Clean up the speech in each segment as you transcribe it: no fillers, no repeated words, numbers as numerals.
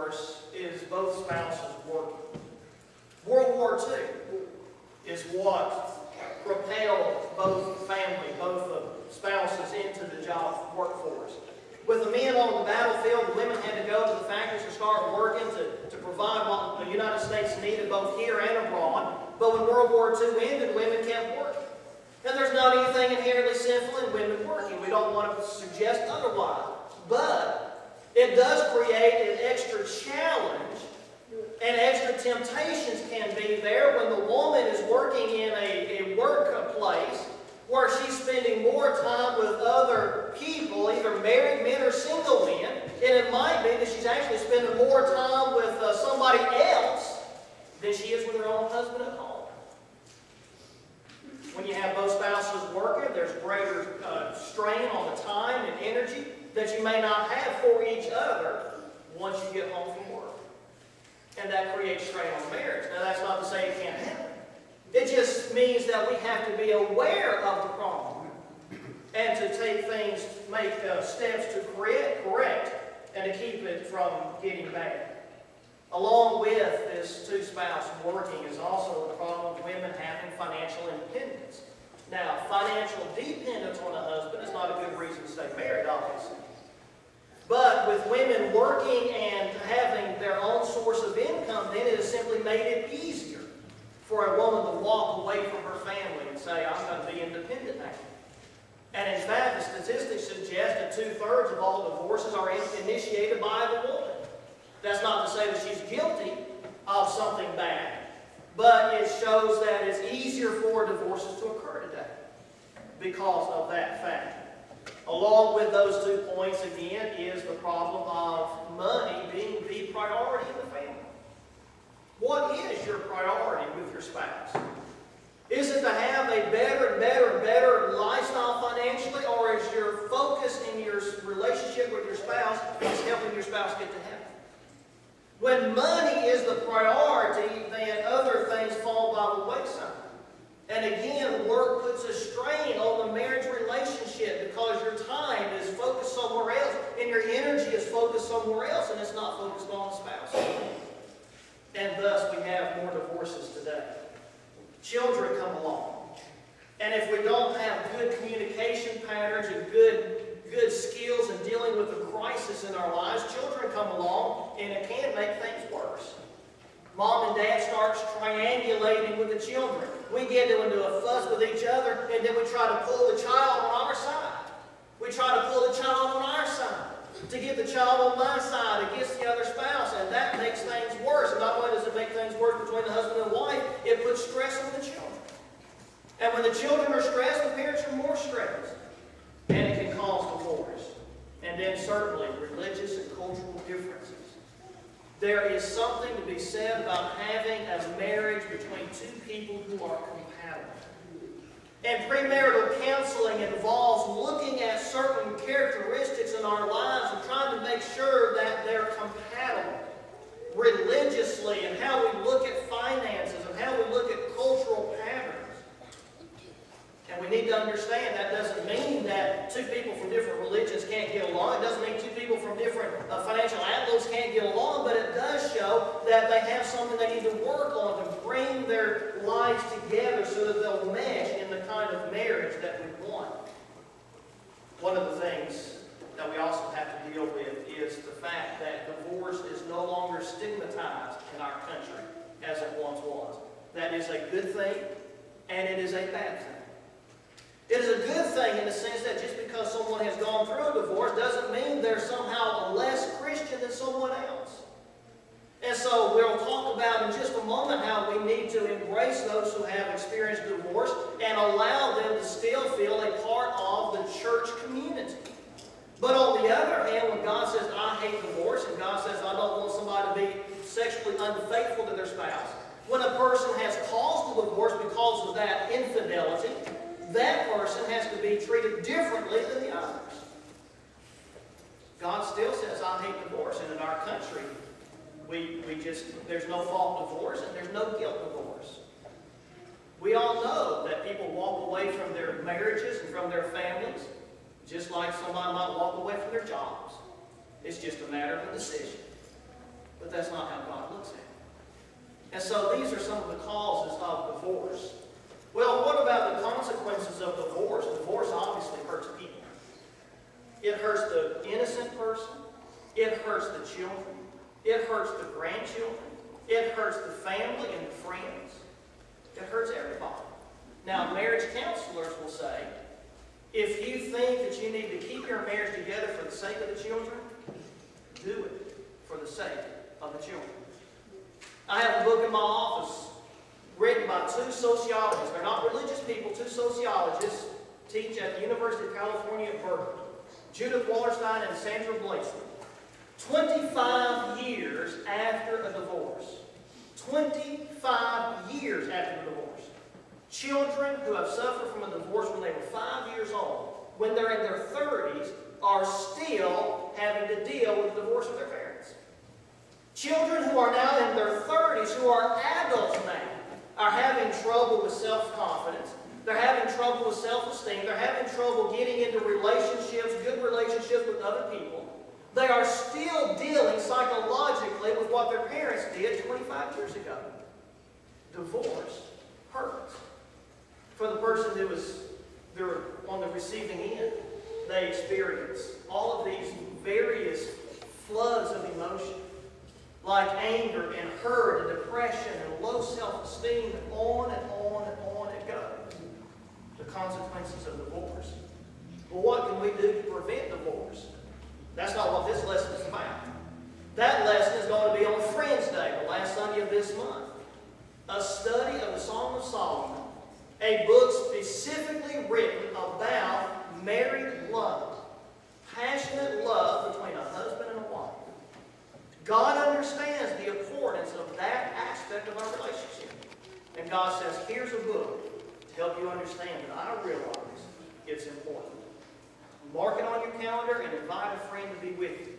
divorce is both spouses working. World War II is what propelled both spouses into the job workforce. With the men on the battlefield, the women had to go to the factories and start working to provide what the United States needed both here and abroad. But when World War II ended, women kept working. And there's not anything inherently sinful in women working. We don't want to suggest otherwise. But it does create an extra challenge, and extra temptations can be there when the woman is working in a workplace where she's spending more time with other people, either married men or single men, and it might be that she's actually spending more time with somebody else than she is with her own husband at home. When you have both spouses working, there's greater strain on the time and energy that you may not have for each other once you get home from work. And that creates strain on marriage. Now, that's not to say it can't happen. It just means that we have to be aware of the problem and to take things, make steps to correct and to keep it from getting bad. Along with this two-spouse working is also the problem of women having financial independence. Now, financial dependence on a husband is not a good reason to stay married, obviously. But with women working and having their own source of income, then it has simply made it easier for a woman to walk away from her family and say, I'm going to be independent now. And in fact, the statistics suggest that 2/3 of all divorces are initiated by the woman. That's not to say that she's guilty of something bad, but it shows that it's easier for divorces to occur today because of that fact. Along with those 2 points, again, is the problem of money being the priority in the family. What is your priority with your spouse? Is it to have a better and better and better lifestyle financially, or is your focus in your relationship with your spouse is helping your spouse get to heaven? When money is the priority, then other things fall by the wayside. And again, work puts a strain on the marriage relationship because your time is focused somewhere else and your energy is focused somewhere else, and it's not focused on the spouse. And thus we have more divorces today. Children come along. And if we don't have good communication patterns and good skills in dealing with the crisis in our lives, children come along and it can make things worse. Mom and dad starts triangulating with the children. We get into a fuss with each other, and then we try to pull the child on our side. We try to pull the child on our side to get the child on my side against the other spouse, and that makes things worse. And not only does it make things worse between the husband and wife, it puts stress on the children. And when the children are stressed, the parents are more stressed. And it can cause divorce. And then certainly religious and cultural differences. There is something to be said about having a marriage between two people who are compatible. And premarital counseling involves looking at certain characteristics in our lives and trying to make sure that they're compatible religiously, and how we look at finances and how we look at cultural patterns. And we need to understand that doesn't mean that two people from different religions can't get along. It doesn't mean two people from different financial outlooks can't get along, but it does show that they have something they need to work on to bring their lives together so that they'll mesh in the kind of marriage that we want. One of the things that we also have to deal with is the fact that divorce is no longer stigmatized in our country as it once was. That is a good thing, and it is a bad thing. It is a good thing in the sense that just because someone has gone through a divorce doesn't mean they're somehow less Christian than someone else. And so we'll talk about in just a moment how we need to embrace those who have experienced divorce and allow them to still feel a part of the church community. But on the other hand, when God says, I hate divorce, and God says, I don't want somebody to be sexually unfaithful to their spouse, when a person has caused the divorce because of that infidelity, that person has to be treated differently than the others. God still says, I hate divorce. And in our country, there's no fault divorce and there's no guilt divorce. We all know that people walk away from their marriages and from their families, just like somebody might walk away from their jobs. It's just a matter of a decision. But that's not how God looks at it. And so these are some of the causes of divorce. Well, what about the consequences of divorce? Divorce obviously hurts people. It hurts the innocent person. It hurts the children. It hurts the grandchildren. It hurts the family and the friends. It hurts everybody. Now, marriage counselors will say, if you think that you need to keep your marriage together for the sake of the children, do it for the sake of the children. I have a book in my office written by two sociologists. They're not religious people, two sociologists teach at the University of California at Berkeley. Judith Wallerstein and Sandra Blakeslee. 25 years after a divorce. 25 years after a divorce. Children who have suffered from a divorce when they were 5 years old, when they're in their 30s, are still having to deal with the divorce of their parents. Children who are now in their 30s, who are adults now, are having trouble with self-confidence. They're having trouble with self-esteem. They're having trouble getting into relationships, good relationships with other people. They are still dealing psychologically with what their parents did 25 years ago. Divorce hurts. For the person who is on the receiving end, they experience all of these various floods of emotion, like anger and hurt and depression and low self-esteem, and on and on and on it goes. The consequences of divorce. Well, what can we do to prevent divorce? That's not what this lesson is about. That lesson is going to be on Friends Day, the last Sunday of this month. A study of the Song of Solomon, a book specifically written about married love, passionate love between a husband and a wife. God understands the importance of that aspect of our relationship. And God says, here's a book to help you understand that I realize it's important. Mark it on your calendar and invite a friend to be with you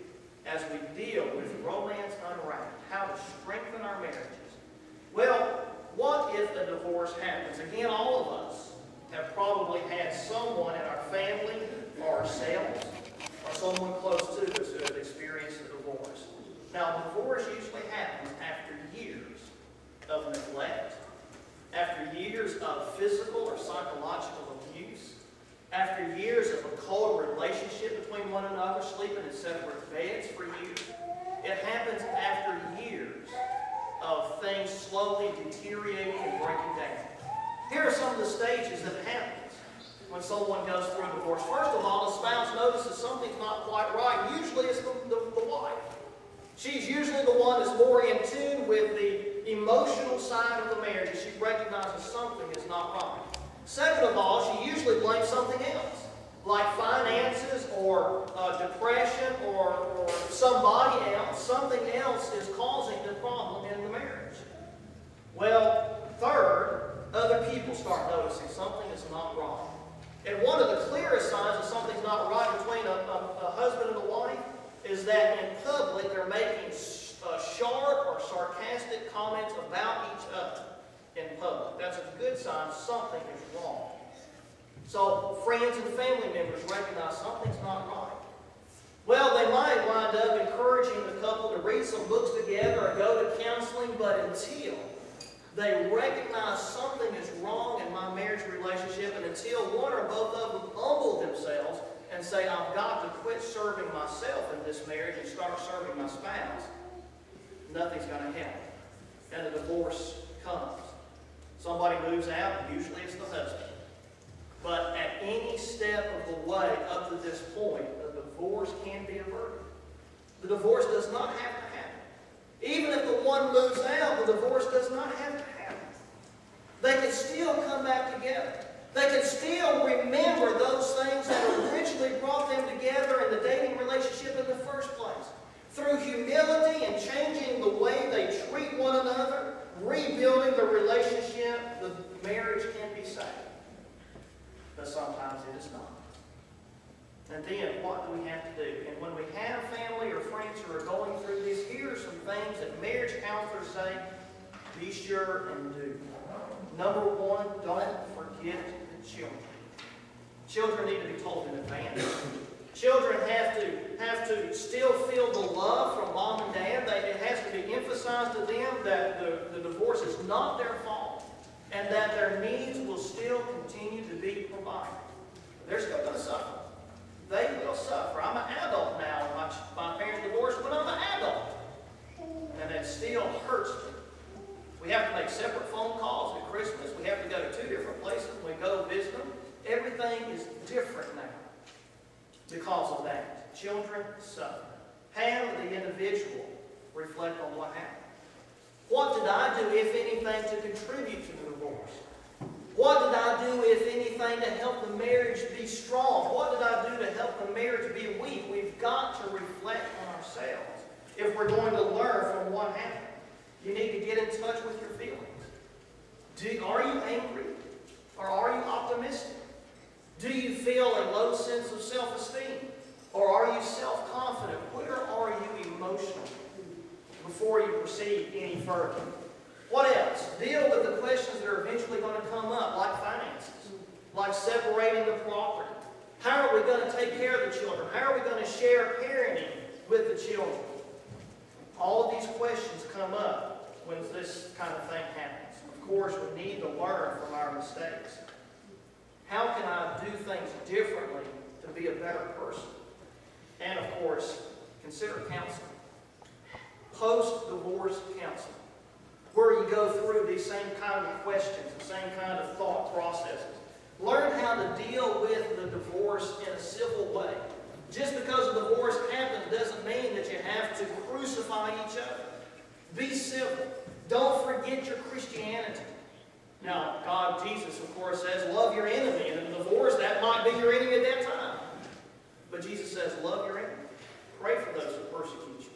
as we deal with Romance Unwrapped, how to strengthen our marriages. Well, what if a divorce happens? Again, all of us have probably had someone in our family or ourselves or someone close to us who have experienced a divorce. Now, divorce usually happens after years of neglect, after years of physical or psychological abuse, after years of a cold relationship between one another, sleeping in separate beds for years. It happens after years of things slowly deteriorating and breaking down. Here are some of the stages that happens when someone goes through a divorce. First of all, the spouse notices something's not quite right. Usually it's the wife. She's usually the one that's more in tune with the emotional side of the marriage, and she recognizes something is not right. Second of all, she usually blames something else, like finances or depression or somebody else. Something else is causing the problem in the marriage. Well, third, other people start noticing something is not right. And one of the clearest signs that something's not right between a husband and a wife is that in public they're making sharp or sarcastic comments about each other in public. That's a good sign something is wrong. So friends and family members recognize something's not right. Well, they might wind up encouraging the couple to read some books together or go to counseling, but until they recognize something is wrong in my marriage relationship, and until one or both of them humble themselves and say, I've got to quit serving myself in this marriage and start serving my spouse, nothing's going to help. And the divorce comes. Somebody moves out, and usually it's the husband. But at any step of the way up to this point, the divorce can be averted. The divorce does not have to happen. Even if the one moves out, the divorce does not have to happen. They can still come back together. They can still remember those things that originally brought them together in the dating relationship in the first place. Through humility and changing the way they treat one another, rebuilding the relationship, the marriage can be saved. But sometimes it is not. And then, what do we have to do? And when we have family or friends who are going through this, here are some things that marriage counselors say, be sure and do. Number one, don't forget the children. Children need to be told in advance. Children have to still feel the love from mom and dad. It has to be emphasized to them that the divorce is not their fault and that their needs will still continue to be provided. They're still going to suffer. They will suffer. I'm an adult now. My parents divorced when I'm an adult. And it still hurts me. We have to make separate phone calls at Christmas. We have to go to 2 different places when we go visit them. Everything is different now because of that. Children suffer. Have the individual reflect on what happened. What did I do, if anything, to contribute to the divorce? What did I do, if anything, to help the marriage be strong? What did I do to help the marriage be weak? We've got to reflect on ourselves if we're going to learn from what happened. You need to get in touch with your feelings. Are you angry or are you optimistic? Do you feel a low sense of self-esteem or are you self-confident? Where are you emotionally before you proceed any further? What else? Deal with the questions that are eventually going to come up, like finances, like separating the property. How are we going to take care of the children? How are we going to share parenting with the children? All of these questions come up when this kind of thing happens. Of course, we need to learn from our mistakes. How can I do things differently to be a better person? And of course, consider counseling. Post-divorce counseling, where you go through these same kind of questions, the same kind of thought processes. Learn how to deal with the divorce in a civil way. Just because a divorce happens doesn't mean that you have to crucify each other. Be civil. Don't forget your Christianity. Now, God, Jesus, of course, says, love your enemy. And in a divorce, that might be your enemy at that time. But Jesus says, love your enemy. Pray for those who persecute you.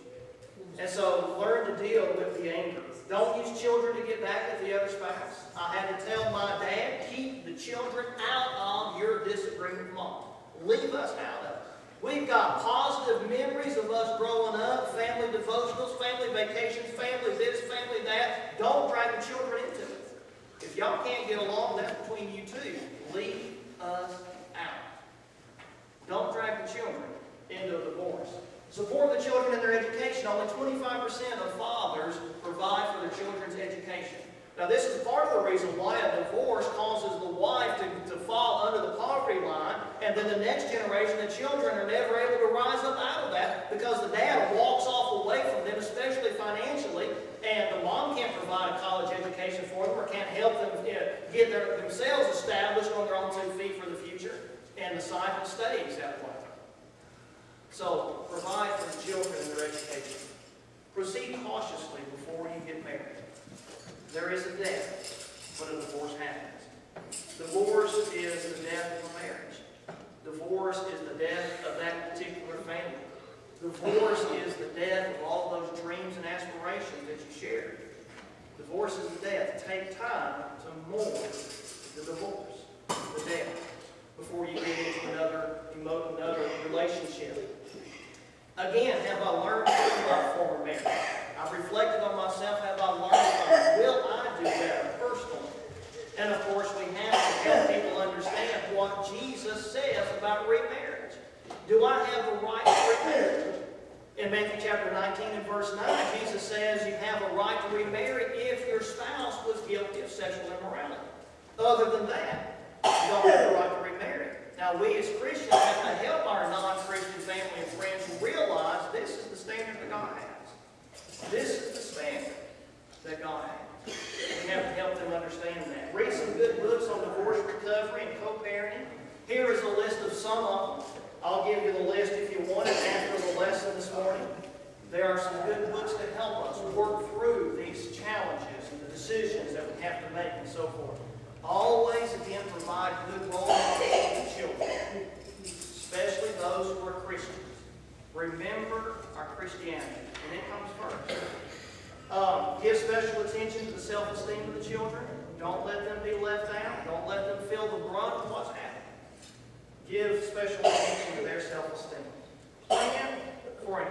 And so, learn to deal with the anger. Don't use children to get back at the other spouse. I had to tell my dad, keep the children out of your disagreement with mom. Leave us out of it. We've got positive memories of us growing up, family devotionals, family vacations, family this, family that. Don't drag the children into it. If y'all can't get along, that's between you two. Leave us out. Don't drag the children into a divorce. Support the children in their education. Only 25% of fathers provide for their children's education. Now, this is part of the reason why a divorce causes the wife to fall under the poverty line, and then the next generation, the children, are never able to rise up out of that because the dad walks off away from them, especially financially, and the mom can't provide a college education for them or can't help them get themselves established on their own 2 feet for the future, and the cycle stays that way. So, provide for the children in their education. Proceed cautiously before you get married. There is a death when a divorce happens. Divorce is the death of a marriage. Divorce is the death of that particular family. Divorce is the death of all those dreams and aspirations that you shared. Divorce is the death. Take time to mourn the divorce, the death, before you get into another relationship. Again, have I learned from my former marriage? I've reflected on myself. Have I learned something? Will I do better personally? And of course, we have to help people understand what Jesus says about remarriage. Do I have the right to remarry? In Matthew chapter 19 and verse 9, Jesus says you have a right to remarry if your spouse was guilty of sexual immorality. Other than that, you don't have the right to remarry. Now, we as Christians have to help our non-Christian family and friends realize this is the standard that God has. This is the standard that God has. We have to help them understand that. Read some good books on divorce recovery and co-parenting. Here is a list of some of them. I'll give you the list if you want it after the lesson this morning. There are some good books that help us work through these challenges and the decisions that we have to make and so forth. Always, again, provide good role models for children, especially those who are Christians. Remember our Christianity, and it comes first. Give special attention to the self-esteem of the children. Don't let them be left out. Don't let them feel the brunt of what's happening. Give special attention to their self-esteem. Plan for an